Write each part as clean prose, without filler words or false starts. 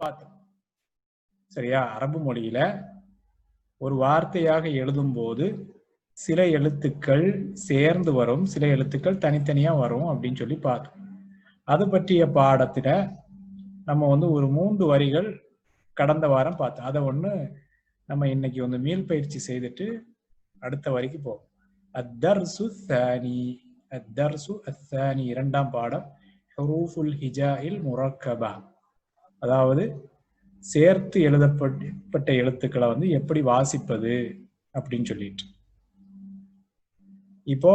பார்த்தோம். சரியா? அரபு மொழியில ஒரு வார்த்தையாக எழுதும்போது சில எழுத்துக்கள் சேர்ந்து வரும், சில எழுத்துக்கள் தனித்தனியா வரும் அப்படின்னு சொல்லி பார்த்தோம். அது பற்றிய பாடத்துல நம்ம வந்து ஒரு 3 வரிகள் கடந்த வாரம் பார்த்தோம். அதை ஒண்ணு நம்ம இன்னைக்கு வந்து மீள் பயிற்சி செய்துட்டு அடுத்த வரைக்கும் போவோம். அத்தர்சு தானி, அத்தர்சு அத்தானி, இரண்டாம் பாடம், ஹுரூஃபுல் ஹிஜாஇல் முரக்கபா, அதாவது சேர்த்து எழுதப்பட்ட எழுத்துக்களை வந்து எப்படி வாசிப்பது அப்படின்னு சொல்லிட்டு. இப்போ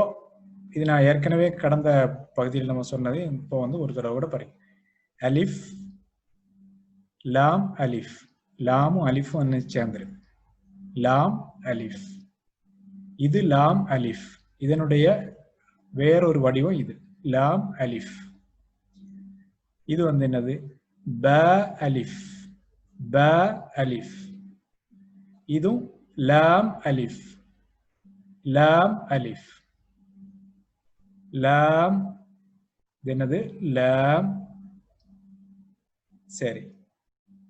இது நான் ஏற்கனவே கடந்த பகுதியில் நம்ம சொன்னது, இப்போ வந்து ஒரு தடவை கூட பாருங்க. அலிஃப், லாம், அலிஃப். லாமும் அலிஃபும் என்ன சேர்ந்துருக்கு? லாம் அலிஃப். இது லாம் அலிஃப். இதனுடைய வேறொரு வடிவம் இது லாம் அலிஃப். இது வந்து என்னது? ப அலிஃப். ப அலிஃப். இதுவும் லாம் அலிஃப். லாம் அலிஃப். லாம், இது என்னது? லாம். சரி,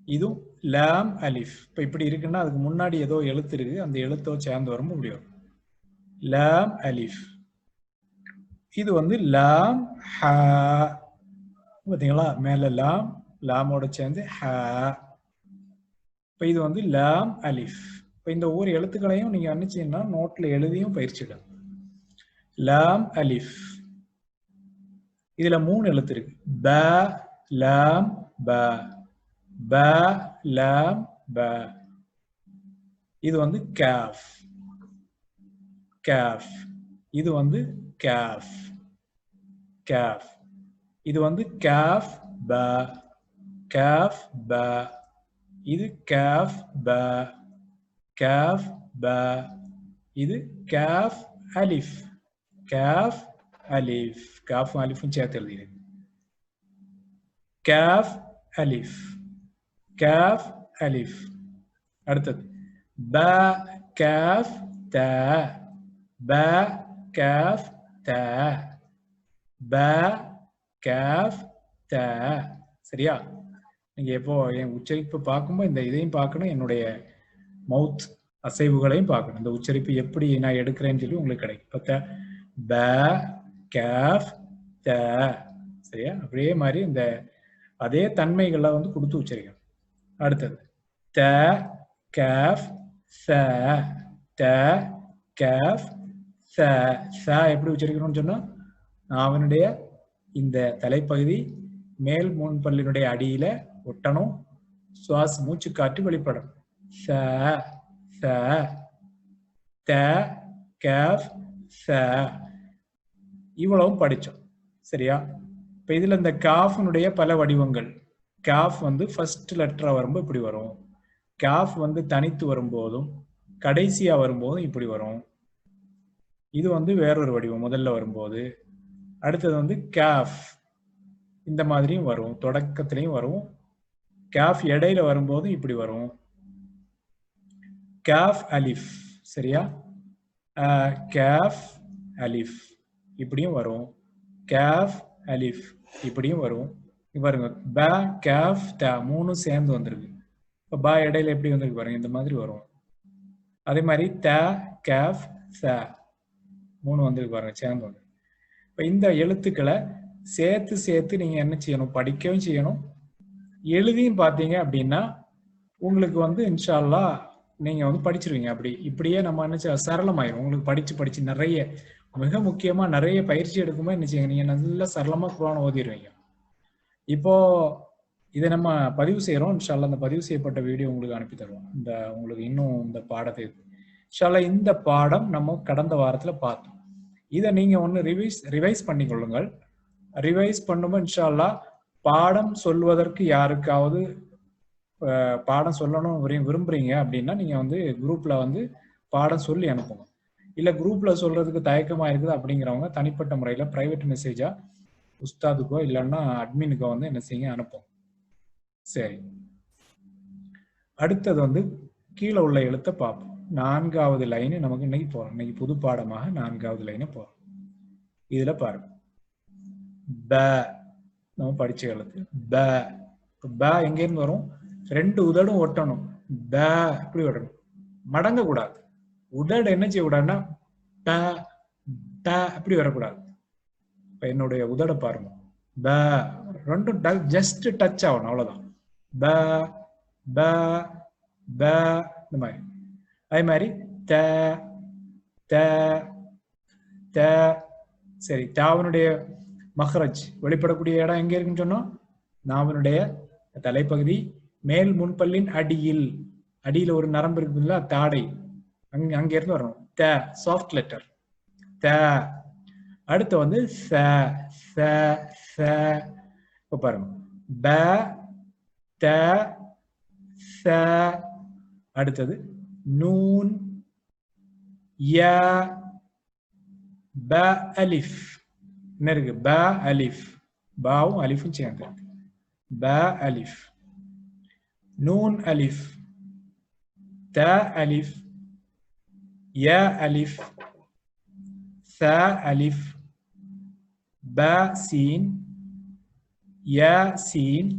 இதுவும் லாம் அலிஃப். இப்ப இப்படி இருக்குன்னா அதுக்கு முன்னாடி ஏதோ எழுத்து இருக்கு, அந்த எழுத்தோ சேர்ந்து வரும், இப்படி வரும் லாம் அலிஃப். இது வந்து லாம் ஹா. பாத்தீங்களா? மேல லாம், லாமோட சேர்ந்து ஹா. இப்ப இது வந்து லாம் அலிஃப். இப்ப இந்த ஒவ்வொரு எழுத்துக்களையும் நீங்க நினைச்சீங்கன்னா நோட்ல எழுதியும் பயிற்சிக்கலாம். லாம் அலிஃப். இதுல 3 எழுத்து இருக்கு. ப, லாம், ப. ப, லாம், ப. இது வந்து காஃப். காஃப். இது வந்து காஃப். காஃப். இது வந்து காஃப் ப. காஃப் ப. இது காஃப் ப. காஃப் ப. இது காஃப் அலிஃப். காஃப் அலிஃப். காஃப் அலிஃபும் சேர்த்து எழுதியிருக்கு. காஃப் அலிஃப். காஃப் அலிஃப். அடுத்தது ப காஃப் த. ப காஃப் த. ப காஃப் த. சரியா? நீங்க எப்போ என் உச்சரிப்பு பார்க்கும்போது இந்த இதையும் பார்க்கணும், என்னுடைய மவுத் அசைவுகளையும் பார்க்கணும். இந்த உச்சரிப்பு எப்படி நான் எடுக்கிறேன்னு சொல்லி உங்களுக்கு கிடைக்கும். பத்த ப காஃப் த. சரியா? அப்படியே மாதிரி இந்த அதே தன்மைகளை வந்து கொடுத்து உச்சரிக்கணும். அடுத்தது த காஃப் ச. த காஃப் ச. ச எப்படி உச்சரிக்கணும்னு சொன்னா, அவனுடைய இந்த தலைப்பகுதி மேல் முன்பல்லினுடைய அடியில ஒட்டணும், சுவாச மூச்சு காற்று வெளிப்படணும். ச ச. த காஃப் ச. இவ்வளவும் படிச்சோம். சரியா? இப்ப இதுல இந்த காஃப்னுடைய பல வடிவங்கள். காஃப் வந்து ஃபர்ஸ்ட் லெட்டரா வரும்போது இப்படி வரும். காஃப் வந்து தனித்து வரும்போதும் கடைசியா வரும்போதும் இப்படி வரும். இது வந்து வேறொரு வடிவம் முதல்ல வரும்போது. அடுத்தது வந்து காஃப் இந்த மாதிரியும் வரும், தொடக்கத்திலையும் வரும். காஃப் இடையில வரும்போது இப்படி வரும். காஃப் அலிஃப். சரியா? காஃப் அலிஃப் இப்படியும் வரும். காஃப் அலிஃப் இப்படியும் வரும். பாருங்க, ப காஃப் த 3 சேர்ந்து வந்திருக்கு. இப்போ ப இடையில எப்படி வந்திருக்கு பாருங்க, இந்த மாதிரி வரும். அதே மாதிரி த காஃப் ச 3 வந்திருக்கு பாருங்க, சேர்ந்து வந்து. இப்போ இந்த எழுத்துக்களை சேர்த்து சேர்த்து நீங்க என்ன செய்யணும்? படிக்கவும் செய்யணும், எழுதியும் பார்த்தீங்க அப்படின்னா உங்களுக்கு வந்து இன்ஷா அல்லாஹ் நீங்க வந்து படிச்சிருவீங்க. அப்படி இப்படியே நம்ம என்ன சரளமாயிரும் உங்களுக்கு. படிச்சு படிச்சு நிறைய, மிக முக்கியமா நிறைய பயிற்சி எடுக்கும்போது என்ன செய்யுங்க, நீங்க நல்லா சரளமா குர்ஆன் ஓதிடுவீங்க. இப்போ இதை நம்ம பதிவு செய்யறோம். இன்ஷா அல்லாஹ் அந்த பதிவு செய்யப்பட்ட வீடியோ உங்களுக்கு அனுப்பி தருவோம். இந்த உங்களுக்கு இன்னும் இந்த பாடத்தை இன்ஷா அல்லாஹ் இந்த பாடம் நம்ம கடந்த வாரத்துல பார்த்தோம். இதை நீங்க ஒன்று ரிவைஸ் பண்ணி கொள்ளுங்கள். ரிவைஸ் பண்ணும்போது இன்ஷா அல்லாஹ் பாடம் சொல்வதற்கு யாருக்காவது பாடம் சொல்லணும் விரும்புறீங்க அப்படின்னா நீங்க வந்து குரூப்ல வந்து பாடம் சொல்லி அனுப்புங்க. இல்ல குரூப்ல சொல்றதுக்கு தயக்கமா இருக்குது அப்படிங்கிறவங்க தனிப்பட்ட முறையில பிரைவேட் மெசேஜா உஸ்தாதுக்கோ இல்லைன்னா அட்மினுக்கோ வந்து என்ன செய்யுங்க, அனுப்பும். சரி, அடுத்தது வந்து கீழே உள்ள எழுத்தை பார்ப்போம். 4வது லைன் நமக்கு இன்னைக்கு போறோம். இன்னைக்கு புது பாடமாக 4வது லைன் போறோம். இதுல பாருங்க, ப நம்ம படிச்ச எழுத்து ப. ப எங்க இருந்து வரும்? ரெண்டு உதடும் ஒட்டணும். ப இப்படி ஒட்டணும். மடங்க கூடாது. உதடு என்ன செய்யக்கூடாதுன்னா ப ப இப்படி வரக்கூடாது. இப்ப என்னுடைய உதட பாருங்க. ப ரெண்டும் ஜஸ்ட் டச் ஆகணும், அவ்வளவுதான். ப ப ப இந்த மாதிரி. அதே மாதிரி த த த. சரி, தாவனுடைய மஹ்ரஜ் வெளிப்படக்கூடிய இடம் எங்க இருக்குன்னு சொன்னோம்? நாவனுடைய தலைப்பகுதி மேல் முன்பல்லின் அடியில். அடியில் ஒரு நரம்பு இருக்குதுல்ல, தாடை, அங்க இருந்து வரணும். த சாஃப்ட் லெட்டர் த. அடுத்து வந்து ச ச ச. இப்ப பாருங்க, ப த ச. அடுத்தது நூன் ய ப அலிஃப். என்ன இருக்கு? ப அலிஃப். பாவும் அலிஃபும் சேர்ந்து ப அலிஃப். நூன் அலிஃப், த அலிஃப், ய அலிஃப், ச அலிஃப், ப சீன், ய சீன்.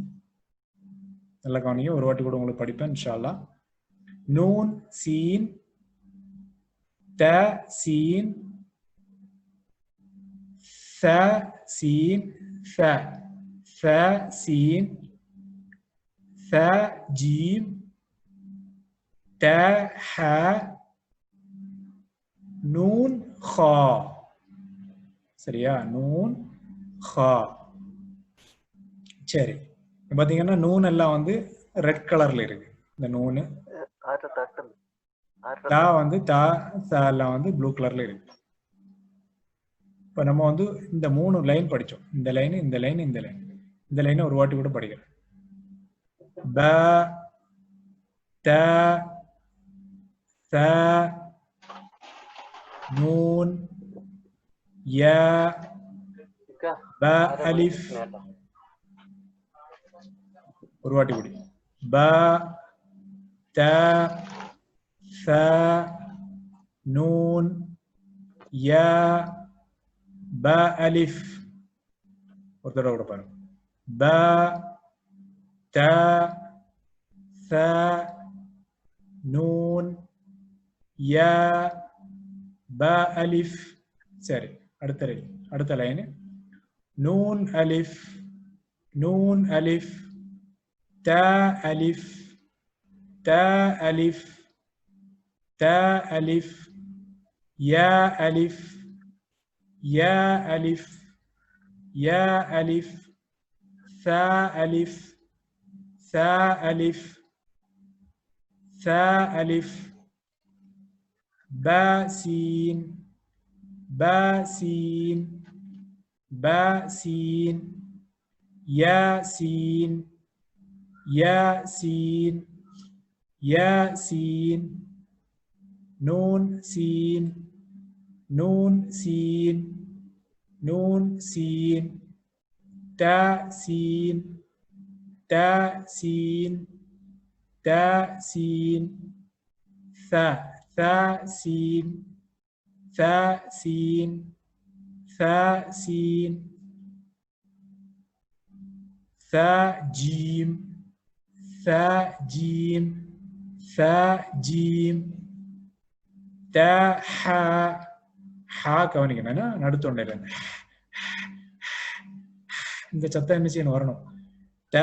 நல்ல கவனிங்க, ஒரு வாட்டி கூட உங்களுக்கு படிப்பேன் இன்ஷா அல்லாஹ். நூன் சீன், த சீன், ச சீன், ச ச சீன், ச ஜீம், த ஹ, நூன் ஹா. சரியா? நூன் ஹா. சரி, பாத்தீங்கன்னா நூன் எல்லாம் வந்து ரெட் கலர்ல இருக்கு. இந்த நூனு தா வந்து தா எல்லாம் வந்து ப்ளூ கலர்ல இருக்கு. இப்ப நம்ம வந்து இந்த 3 லைன் படிச்சோம். இந்த லைன், இந்த லைன், இந்த லைன். இந்த லைனை ஒரு வாட்டி கூட படிக்கிறேன். ப த த நூன் ய ப அலிஃப். ஒரு வாட்டி படி. ப த ச நூன் ய ப அலிஃப். ஒரு தடவை கூட பாருங்க. ப த ச நூன் ய ப அலிஃப். சரி, அடுத்த லைன். நூன் அலிஃப், நூன் அலிஃப், த அலிஃப், த அலிஃப், த அலிஃப், ய அலிஃப், ய அலிஃப், ய அலிஃப், ச அலிஃப், ச அலிஃப், ச அலிஃப், ப சீன், ப சீன், ப சீன், ய சீன், ய சீன், ய சீன், நூன் சீன், நூன் சீன், நூன் சீன், த சீன், த சீன், த சீன், ச சீன், ச சீன், ச சீன், ச ஜீம், ச ஜீம், ச ஜீம், த ஹ. ஹா கவனிக்கணும், நடுத்தொண்டையில இந்த சத்தம் என்ன செய்யணும்? வரணும். த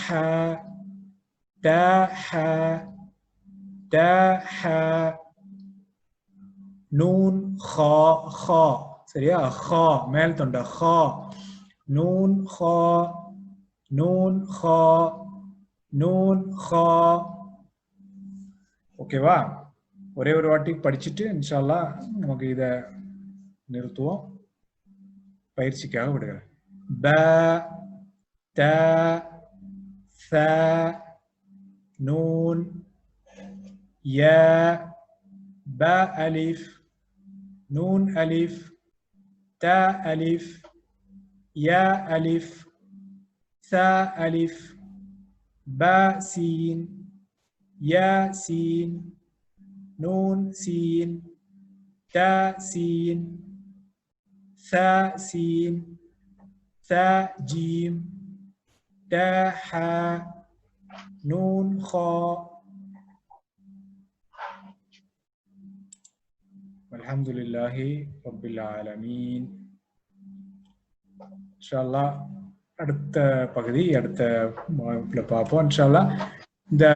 ஹ, த ஹ, த ஹ. நூன் ஹா ஹா. சரியா? ஹா மேல் தொண்டை ஹா. நூன் ஹா, நூன் ஹா, நூன் ஹா. ஓகேவா? ஒரே ஒரு வாட்டி படிச்சுட்டு இன்ஷா அல்லாஹ் நமக்கு இதை நிறுத்துவோம். பயிற்சிக்காக விடுகிறேன். ப த ச நூன் ய ப அலிஃப், நூன் அலிஃப், த அலிஃப், ய அலிஃப், ச அலிஃப், ப சீன், ய சீன், நூன் சீன், த சீன், ச சீன், ச ஜீம், த ஹ, நூன் ஹா. அல்ஹம்துலில்லாஹி ரப்பில் ஆலமீன். இன்ஷா அல்லாஹ் அடுத்த பகுதி அடுத்த வகுப்புல பார்ப்போம். இன்ஷா அல்லாஹ் இந்த